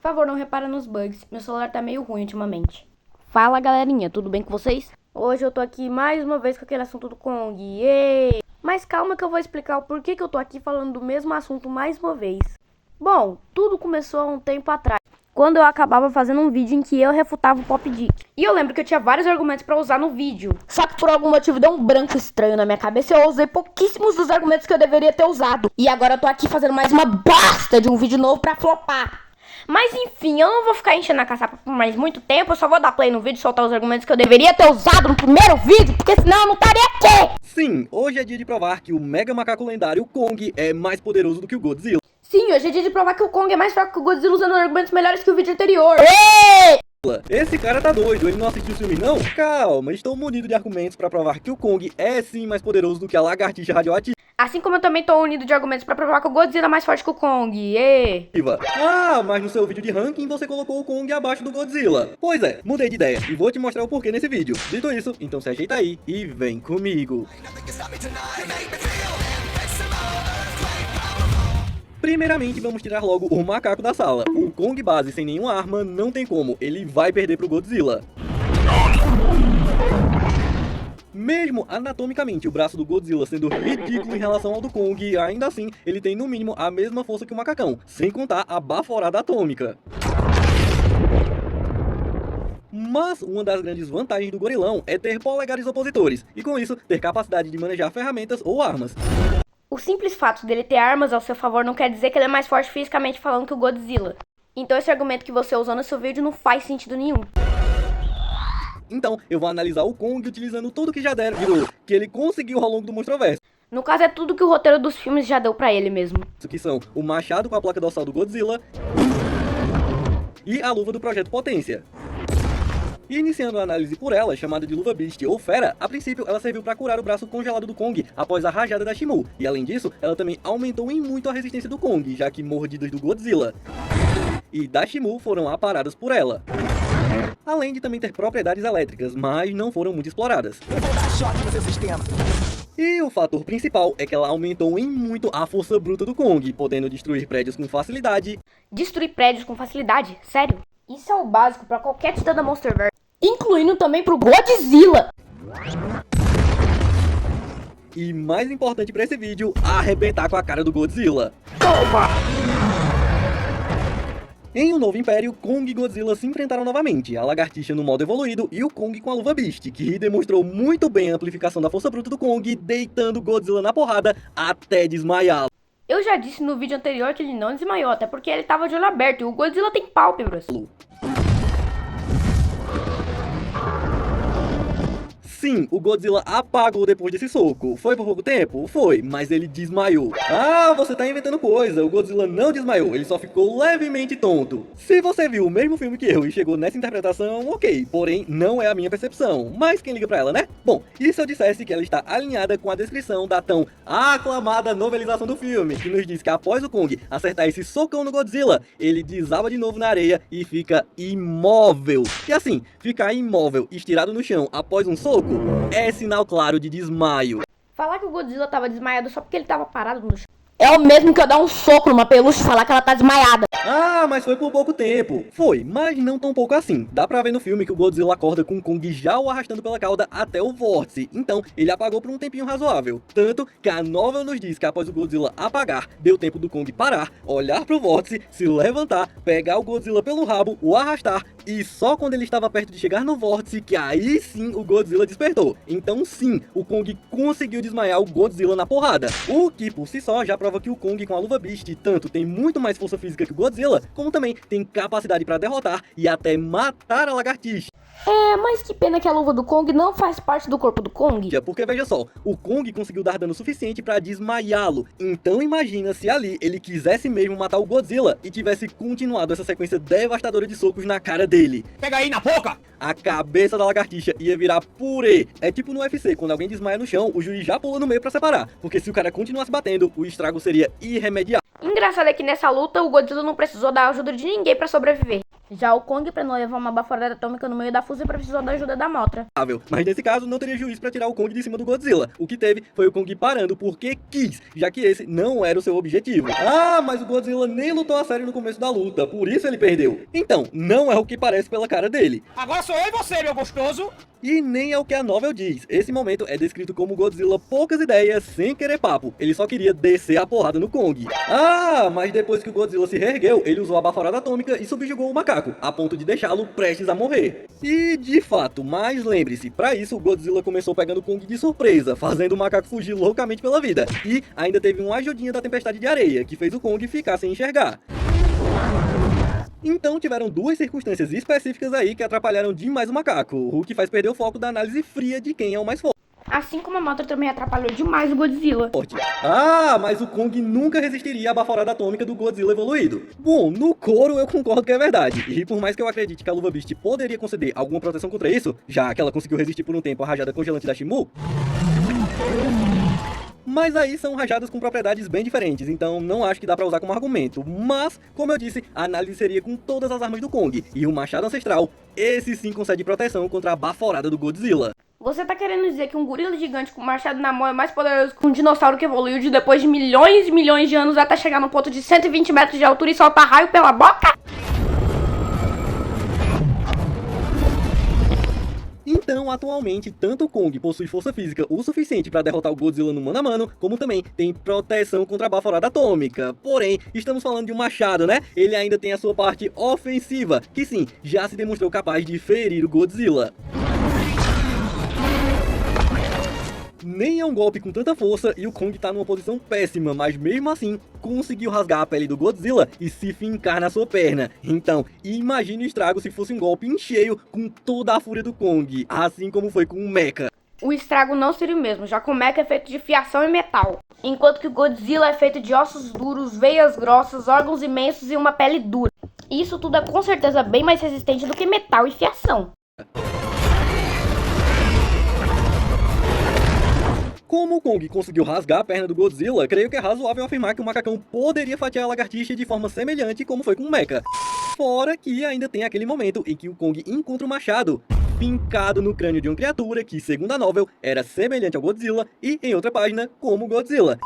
favor, não repara nos bugs. Meu celular tá meio ruim ultimamente. Fala, galerinha, tudo bem com vocês? Hoje eu tô aqui mais uma vez com aquele assunto do Kong. Yay! Mas calma que eu vou explicar o porquê que eu tô aqui falando do mesmo assunto mais uma vez. Bom, tudo começou há um tempo atrás, quando eu acabava fazendo um vídeo em que eu refutava o Pop Dick. E eu lembro que eu tinha vários argumentos pra usar no vídeo. Só que por algum motivo deu um branco estranho na minha cabeça e eu usei pouquíssimos dos argumentos que eu deveria ter usado. E agora eu tô aqui fazendo mais uma bosta de um vídeo novo pra flopar. Mas enfim, eu não vou ficar enchendo a caçapa por mais muito tempo. Eu só vou dar play no vídeo e soltar os argumentos que eu deveria ter usado no primeiro vídeo, porque senão eu não estaria aqui. Sim, hoje é dia de provar que o mega macaco lendário Kong é mais poderoso do que o Godzilla. Sim, hoje é dia de provar que o Kong é mais fraco que o Godzilla usando argumentos melhores que o vídeo anterior. Esse cara tá doido, ele não assistiu o filme não? Calma, estou munido de argumentos pra provar que o Kong é sim mais poderoso do que a lagartixa radioativa. Assim como eu também tô unido de argumentos pra provar que o Godzilla é mais forte que o Kong. Ah, mas no seu vídeo de ranking você colocou o Kong abaixo do Godzilla. Pois é, mudei de ideia e vou te mostrar o porquê nesse vídeo. Dito isso, então se ajeita aí e vem comigo. Primeiramente, vamos tirar logo o macaco da sala. O Kong base sem nenhuma arma não tem como, ele vai perder pro Godzilla. Mesmo anatomicamente o braço do Godzilla sendo ridículo em relação ao do Kong, ainda assim ele tem no mínimo a mesma força que o macacão, sem contar a baforada atômica. Mas uma das grandes vantagens do gorilão é ter polegares opositores, e com isso ter capacidade de manejar ferramentas ou armas. O simples fato dele ter armas ao seu favor não quer dizer que ele é mais forte fisicamente falando que o Godzilla. Então esse argumento que você usou no seu vídeo não faz sentido nenhum. Então eu vou analisar o Kong utilizando tudo que já deram, que ele conseguiu ao longo do Monstro-verso. No caso é tudo que o roteiro dos filmes já deu pra ele mesmo. Isso que são o machado com a placa dorsal do Godzilla e a luva do Projeto Potência. E iniciando a análise por ela, chamada de luva Beast ou Fera, a princípio ela serviu para curar o braço congelado do Kong após a rajada da Shimu, e além disso, ela também aumentou em muito a resistência do Kong, já que mordidas do Godzilla e da Shimu foram aparadas por ela. Além de também ter propriedades elétricas, mas não foram muito exploradas. Eu vou dar choque no seu sistema. E o fator principal é que ela aumentou em muito a força bruta do Kong, podendo destruir prédios com facilidade. Destruir prédios com facilidade? Sério? Isso é o básico pra qualquer titã da Monsterverse, incluindo também pro Godzilla. E mais importante pra esse vídeo, arrebentar com a cara do Godzilla. Toma! Em um novo império, Kong e Godzilla se enfrentaram novamente, a lagartixa no modo evoluído e o Kong com a luva Beast, que demonstrou muito bem a amplificação da força bruta do Kong, deitando Godzilla na porrada até desmaiá-lo. Eu já disse no vídeo anterior que ele não desmaiou, até porque ele tava de olho aberto e o Godzilla tem pálpebras. Sim, o Godzilla apagou depois desse soco. Foi por pouco tempo? Foi, mas ele desmaiou. Ah, você tá inventando coisa. O Godzilla não desmaiou, ele só ficou levemente tonto. Se você viu o mesmo filme que eu e chegou nessa interpretação, ok. Porém, não é a minha percepção. Mas quem liga pra ela, né? Bom, e se eu dissesse que ela está alinhada com a descrição da tão aclamada novelização do filme, que nos diz que após o Kong acertar esse socão no Godzilla, ele desaba de novo na areia e fica imóvel. E assim, ficar imóvel, estirado no chão após um soco, é sinal claro de desmaio. Falar que o Godzilla tava desmaiado só porque ele tava parado no chão é o mesmo que eu dar um soco numa peluche e falar que ela tá desmaiada. Ah, mas foi por pouco tempo. Foi, mas não tão pouco assim. Dá pra ver no filme que o Godzilla acorda com o Kong já o arrastando pela cauda até o vórtice. Então, ele apagou por um tempinho razoável. Tanto que a novel nos diz que após o Godzilla apagar, deu tempo do Kong parar, olhar pro vórtice, se levantar, pegar o Godzilla pelo rabo, o arrastar, e só quando ele estava perto de chegar no vórtice, que aí sim o Godzilla despertou. Então sim, o Kong conseguiu desmaiar o Godzilla na porrada. O que por si só já prova que o Kong com a luva Beast tanto tem muito mais força física que o Godzilla, como também tem capacidade para derrotar e até matar a lagartixa. É, mas que pena que a luva do Kong não faz parte do corpo do Kong. Porque veja só, o Kong conseguiu dar dano suficiente para desmaiá-lo. Então imagina se ali ele quisesse mesmo matar o Godzilla e tivesse continuado essa sequência devastadora de socos na cara dele. Pega aí na boca! A cabeça da lagartixa ia virar purê. É tipo no UFC, quando alguém desmaia no chão, o juiz já pula no meio para separar. Porque se o cara continuasse batendo, o estrago seria irremediável. Engraçado é que nessa luta o Godzilla não precisou da ajuda de ninguém pra sobreviver. Já o Kong, pra não levar uma baforada atômica no meio da fuça, precisou da ajuda da Mothra. Mas nesse caso não teria juiz pra tirar o Kong de cima do Godzilla. O que teve foi o Kong parando porque quis, já que esse não era o seu objetivo. Ah, mas o Godzilla nem lutou a sério no começo da luta, por isso ele perdeu. Então, não é o que parece pela cara dele. Agora sou eu e você, meu gostoso. E nem é o que a novel diz. Esse momento é descrito como Godzilla poucas ideias, sem querer papo. Ele só queria descer a porrada no Kong. Ah, mas depois que o Godzilla se reergueu, ele usou a baforada atômica e subjugou o macaco, a ponto de deixá-lo prestes a morrer. E de fato, mas lembre-se, pra isso o Godzilla começou pegando o Kong de surpresa, fazendo o macaco fugir loucamente pela vida. E ainda teve uma ajudinha da tempestade de areia, que fez o Kong ficar sem enxergar. Então tiveram duas circunstâncias específicas aí que atrapalharam demais o macaco, o que faz perder o foco da análise fria de quem é o mais forte. Assim como a Mothra também atrapalhou demais o Godzilla. Ah, mas o Kong nunca resistiria à baforada atômica do Godzilla evoluído. Bom, no coro eu concordo que é verdade, e por mais que eu acredite que a Luva Beast poderia conceder alguma proteção contra isso, já que ela conseguiu resistir por um tempo à rajada congelante da Shimu, mas aí são rajadas com propriedades bem diferentes, então não acho que dá pra usar como argumento. Mas, como eu disse, a análise seria com todas as armas do Kong, e o machado ancestral, esse sim concede proteção contra a baforada do Godzilla. Você tá querendo dizer que um gorila gigante com machado na mão é mais poderoso que um dinossauro que evoluiu de depois de milhões e milhões de anos até chegar no ponto de 120 metros de altura e soltar raio pela boca? Então, atualmente, tanto o Kong possui força física o suficiente para derrotar o Godzilla no mano a mano, como também tem proteção contra a baforada atômica. Porém, estamos falando de um machado, né? Ele ainda tem a sua parte ofensiva, que sim, já se demonstrou capaz de ferir o Godzilla. Nem é um golpe com tanta força e o Kong tá numa posição péssima, mas mesmo assim conseguiu rasgar a pele do Godzilla e se fincar na sua perna. Então, imagine o estrago se fosse um golpe em cheio com toda a fúria do Kong, assim como foi com o Mecha. O estrago não seria o mesmo, já que o Mecha é feito de fiação e metal, enquanto que o Godzilla é feito de ossos duros, veias grossas, órgãos imensos e uma pele dura. Isso tudo é com certeza bem mais resistente do que metal e fiação. Como o Kong conseguiu rasgar a perna do Godzilla, creio que é razoável afirmar que o macacão poderia fatiar a lagartixa de forma semelhante como foi com o Mecha. Fora que ainda tem aquele momento em que o Kong encontra o machado fincado no crânio de uma criatura que, segundo a novel, era semelhante ao Godzilla e, em outra página, como o Godzilla.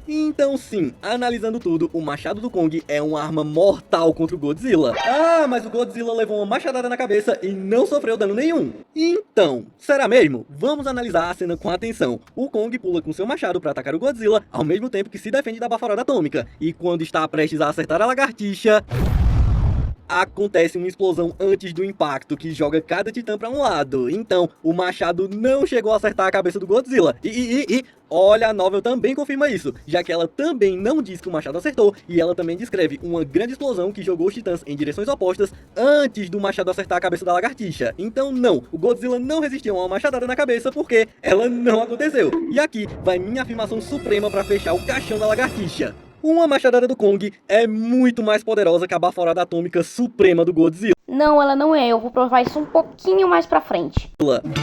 Então sim, analisando tudo, o machado do Kong é uma arma mortal contra o Godzilla. Ah, mas o Godzilla levou uma machadada na cabeça e não sofreu dano nenhum. Então, será mesmo? Vamos analisar a cena com atenção. O Kong pula com seu machado para atacar o Godzilla, ao mesmo tempo que se defende da baforada atômica. E quando está prestes a acertar a lagartixa, acontece uma explosão antes do impacto que joga cada titã para um lado. Então, o machado não chegou a acertar a cabeça do Godzilla. Olha, a novel também confirma isso, já que ela também não diz que o machado acertou, e ela também descreve uma grande explosão que jogou os titãs em direções opostas antes do machado acertar a cabeça da lagartixa. Então não, o Godzilla não resistiu a uma machadada na cabeça porque ela não aconteceu. E aqui vai minha afirmação suprema para fechar o caixão da lagartixa. Uma machadada do Kong é muito mais poderosa que a baforada atômica suprema do Godzilla. Não, ela não é. Eu vou provar isso um pouquinho mais pra frente.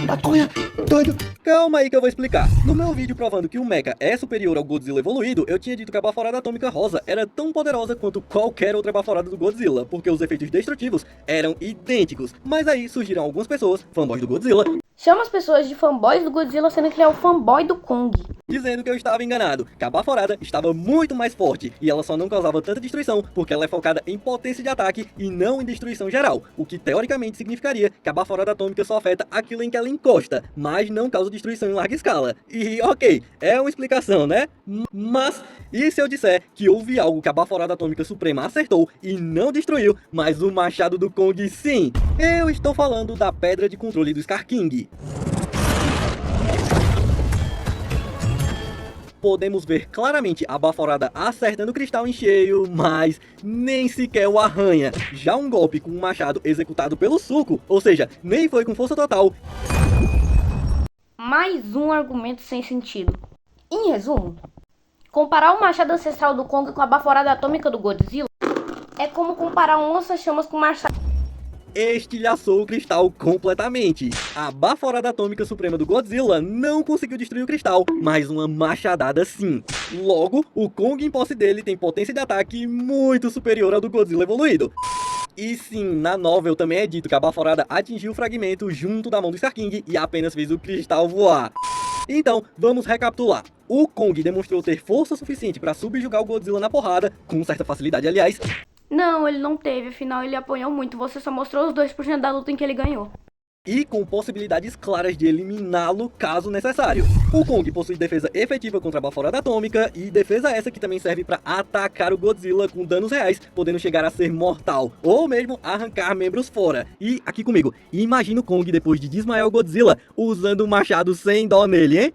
Maconha, doido. Calma aí que eu vou explicar. No meu vídeo provando que o Mecha é superior ao Godzilla evoluído, eu tinha dito que a baforada atômica rosa era tão poderosa quanto qualquer outra baforada do Godzilla, porque os efeitos destrutivos eram idênticos. Mas aí surgiram algumas pessoas, fanboys do Godzilla, Chama as pessoas de fanboys do Godzilla, sendo que ele é o fanboy do Kong. dizendo que eu estava enganado, que a baforada estava muito mais forte e ela só não causava tanta destruição porque ela é focada em potência de ataque e não em destruição geral, o que teoricamente significaria que a baforada atômica só afeta aquilo em que ela encosta, mas não causa destruição em larga escala. E ok, é uma explicação, né? Mas e se eu disser que houve algo que a baforada atômica suprema acertou e não destruiu, mas o machado do Kong sim? Eu estou falando da pedra de controle do Scar King. Podemos ver claramente a baforada acertando o cristal em cheio, mas nem sequer o arranha. Já um golpe com um machado executado pelo Suco, ou seja, nem foi com força total. Mais um argumento sem sentido. Em resumo, comparar o machado ancestral do Kong com a baforada atômica do Godzilla é como comparar um lança-chamas com o machado. Estilhaçou o cristal completamente. A baforada atômica suprema do Godzilla não conseguiu destruir o cristal, mas uma machadada sim. Logo, o Kong em posse dele tem potência de ataque muito superior ao do Godzilla evoluído. E sim, na novel também é dito que a Baforada atingiu o fragmento junto da mão do Star King e apenas fez o cristal voar. Então, vamos recapitular. O Kong demonstrou ter força suficiente para subjugar o Godzilla na porrada, com certa facilidade, aliás. Não, ele não teve, afinal ele apanhou muito, você só mostrou os 2% da luta em que ele ganhou. E com possibilidades claras de eliminá-lo caso necessário. O Kong possui defesa efetiva contra a Baforada Atômica e defesa essa que também serve para atacar o Godzilla com danos reais, podendo chegar a ser mortal, ou mesmo arrancar membros fora. E aqui comigo, imagina o Kong depois de desmaiar o Godzilla usando um machado sem dó nele, hein?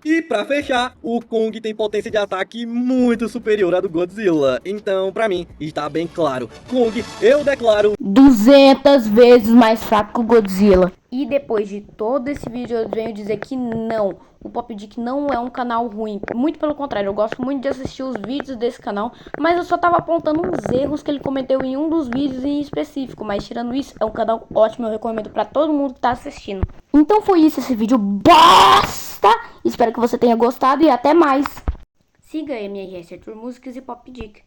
E pra fechar, o Kong tem potência de ataque muito superior à do Godzilla. Então, pra mim, está bem claro. Kong, eu declaro 200 vezes mais fraco que o Godzilla. E depois de todo esse vídeo eu venho dizer que não, o Pop Dick não é um canal ruim. Muito pelo contrário, eu gosto muito de assistir os vídeos desse canal, mas eu só tava apontando uns erros que ele cometeu em um dos vídeos em específico. Mas tirando isso, é um canal ótimo, eu recomendo pra todo mundo que tá assistindo. Então foi isso, esse vídeo bosta! Espero que você tenha gostado e até mais! Siga a MRS Arthur Músicas e Pop Dick.